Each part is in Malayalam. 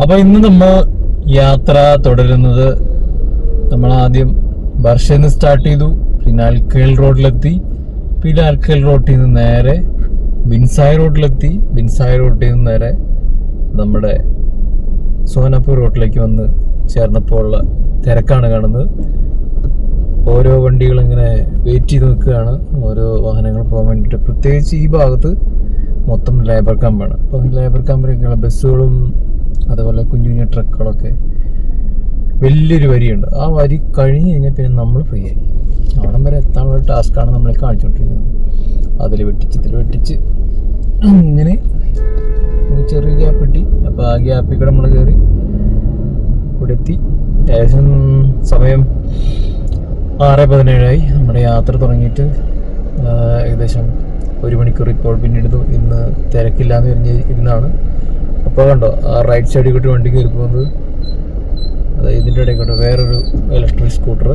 അപ്പൊ ഇന്ന് നമ്മൾ യാത്ര തുടരുന്നത് നമ്മൾ ആദ്യം ബർഷന്ന് സ്റ്റാർട്ട് ചെയ്തു, പിന്നെ അൽഖൈൽ റോഡിലെത്തി, പിന്നെ അൽഖൈൽ റോഡിൽ നിന്ന് നേരെ ബിൻസായ് റോഡിലെത്തി, ബിൻസായ് റോഡിൽ നിന്ന് നേരെ നമ്മുടെ സോനാപൂർ റോഡിലേക്ക് വന്ന് ചേർന്നപ്പോൾ ഉള്ള തിരക്കാണ് കാണുന്നത്. ഓരോ വണ്ടികൾ ഇങ്ങനെ വെയിറ്റ് ചെയ്ത് നിൽക്കുകയാണ്, ഓരോ വാഹനങ്ങൾ പോകാൻ വേണ്ടിയിട്ട്. പ്രത്യേകിച്ച് ഈ ഭാഗത്ത് മൊത്തം ലേബർ ക്യാമ്പാണ്. അപ്പം ലേബർ ക്യാമ്പിലേക്കുള്ള ബസ്സുകളും അതുപോലെ കുഞ്ഞു കുഞ്ഞു ട്രക്കുകളൊക്കെ വലിയൊരു വരിയുണ്ട്. ആ വരി കഴിഞ്ഞ് കഴിഞ്ഞാൽ പിന്നെ നമ്മൾ ഫ്രീ ആയി. അവിടം വരെ എത്താനുള്ള ടാസ്ക്കാണ് നമ്മളെ കാണിച്ചുകൊണ്ടിരിക്കുന്നത്. അതിൽ വെട്ടിച്ച് ഇതിൽ വെട്ടിച്ച് ഇങ്ങനെ ചെറിയ ഗ്യാപ്പ് കിട്ടി. അപ്പോൾ ആ ഗ്യാപ്പിൽ കൂടെ നമ്മൾ കയറി ഇവിടെ എത്തി. ഏകദേശം സമയം 6:17 നമ്മുടെ യാത്ര തുടങ്ങിയിട്ട് ഏകദേശം 1 മണിക്കൂർ ഇപ്പോൾ പിന്നിടുന്നു. ഇന്ന് തിരക്കില്ലാന്ന് ഇരുന്നാണ്. അപ്പോൾ കണ്ടോ ആ റൈറ്റ് സൈഡിൽ കൂട്ടി വണ്ടി കയറി പോകുന്നത്, അതായത് ഇതിൻ്റെ ഇടയിൽ കൂടെ വേറൊരു ഇലക്ട്രിക് സ്കൂട്ടർ.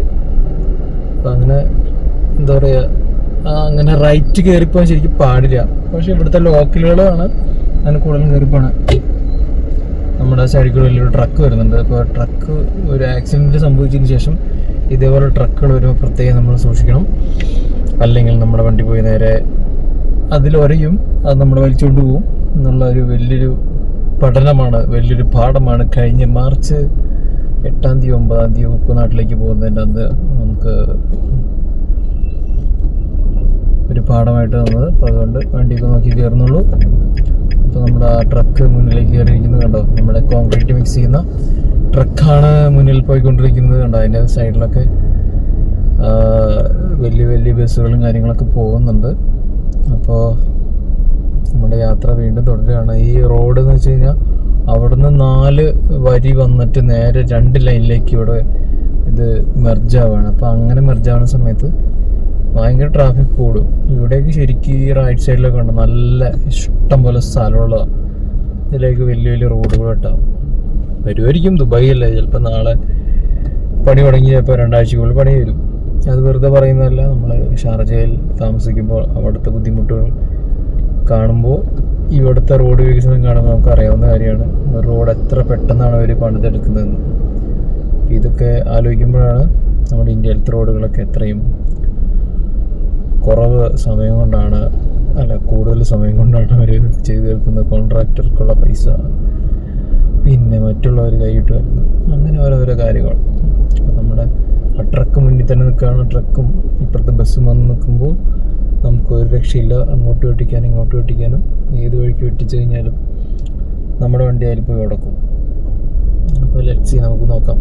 അപ്പം അങ്ങനെ എന്താ പറയുക, അങ്ങനെ റൈറ്റ് കയറിപ്പോകാൻ ശരിക്കും പാടില്ല. പക്ഷെ ഇവിടുത്തെ ലോക്കലുകളാണ് അങ്ങനെ കൂടുതലും കയറിപ്പോണത്. നമ്മുടെ സൈഡിൽ കൂടെ വലിയൊരു ട്രക്ക് വരുന്നുണ്ട്. അപ്പോൾ ട്രക്ക് ഒരു ആക്സിഡൻറ്റ് സംഭവിച്ചതിന് ശേഷം ഇതേപോലെ ട്രക്കുകൾ വരുമ്പോൾ പ്രത്യേകം നമ്മൾ സൂക്ഷിക്കണം. അല്ലെങ്കിൽ നമ്മുടെ വണ്ടി പോയി നേരെ അതിലൊരയും അത് നമ്മൾ വലിച്ചുകൊണ്ട് പോകും എന്നുള്ള ഒരു വലിയൊരു പഠനമാണ്, വലിയൊരു പാഠമാണ്. കഴിഞ്ഞ മാർച്ച് 8-ാം തീയതി 9-ാം തീയതി ഉപ്പുനാട്ടിലേക്ക് പോകുന്നതിൻ്റെ അന്ന് നമുക്ക് ഒരു പാഠമായിട്ട് തന്നത്. അപ്പോൾ അതുകൊണ്ട് വണ്ടിയൊക്കെ നോക്കി കയറുന്നുള്ളൂ. അപ്പോൾ നമ്മുടെ ആ ട്രക്ക് മുന്നിലേക്ക് കയറിയിരിക്കുന്നത് കണ്ടോ, നമ്മുടെ കോൺക്രീറ്റ് മിക്സ് ചെയ്യുന്ന ട്രക്കാണ് മുന്നിൽ പോയിക്കൊണ്ടിരിക്കുന്നത് കണ്ടോ. അതിൻ്റെ സൈഡിലൊക്കെ വലിയ വലിയ ബസ്സുകളും കാര്യങ്ങളൊക്കെ പോകുന്നുണ്ട്. അപ്പോൾ നമ്മുടെ യാത്ര വീണ്ടും തുടരുകയാണ്. ഈ റോഡ് എന്ന് വെച്ച് കഴിഞ്ഞാൽ അവിടുന്ന് 4 വരി വന്നിട്ട് നേരെ 2 ലൈനിലേക്ക് ഇവിടെ ഇത് മെർജാവാണ്. അപ്പോൾ അങ്ങനെ മെർജാവുന്ന സമയത്ത് ഭയങ്കര ട്രാഫിക് കൂടും. ഇവിടേക്ക് ശരിക്കും ഈ റൈറ്റ് സൈഡിലൊക്കെ ഉണ്ട് നല്ല ഇഷ്ടം പോലെ സ്ഥലമുള്ളതാണ്. ഇതിലേക്ക് വലിയ വലിയ റോഡുകൾ ഇട്ടാവും. വരുമായിരിക്കും, ദുബായ് അല്ലേ, ചിലപ്പോൾ നാളെ പണി തുടങ്ങി ചിലപ്പോൾ 2 ആഴ്ചക്കുള്ളിൽ പണി വരും. അത് വെറുതെ പറയുന്നതല്ല. നമ്മൾ ഷാർജയിൽ താമസിക്കുമ്പോൾ അവിടുത്തെ ബുദ്ധിമുട്ടുകൾ കാണുമ്പോൾ ഇവിടുത്തെ റോഡ് വികസനം കാണുമ്പോൾ നമുക്ക് അറിയാവുന്ന കാര്യമാണ് റോഡ് എത്ര പെട്ടെന്നാണ് അവർ പണിതെടുക്കുന്നതെന്ന്. ഇതൊക്കെ ആലോചിക്കുമ്പോഴാണ് നമ്മുടെ ഇന്ത്യയിലത്തെ റോഡുകളൊക്കെ എത്രയും കുറവ് സമയം കൊണ്ടാണ്, അല്ല കൂടുതൽ സമയം കൊണ്ടാണ് അവർ ചെയ്തു തീർക്കുന്നത്. കോൺട്രാക്ടർക്കുള്ള പൈസ പിന്നെ മറ്റുള്ളവർ കൈയിട്ട് വരുന്നത്, അങ്ങനെ ഓരോരോ കാര്യങ്ങൾ. അപ്പോൾ നമ്മുടെ ആ ട്രക്ക് മുന്നിൽ തന്നെ നിൽക്കുകയാണ്. ട്രക്കും ഇപ്പുറത്തെ ബസ്സും വന്ന് നിൽക്കുമ്പോൾ നമുക്ക് ഒരു രക്ഷയില്ല. അങ്ങോട്ട് വെട്ടിക്കാനും ഇങ്ങോട്ട് വെട്ടിക്കാനും, ഏത് വഴിക്ക് വെട്ടിച്ചു കഴിഞ്ഞാലും നമ്മുടെ വണ്ടി അതിൽ പോയി ഉടക്കും. അപ്പോൾ ലെറ്റ്സ് സീ, നമുക്ക് നോക്കാം.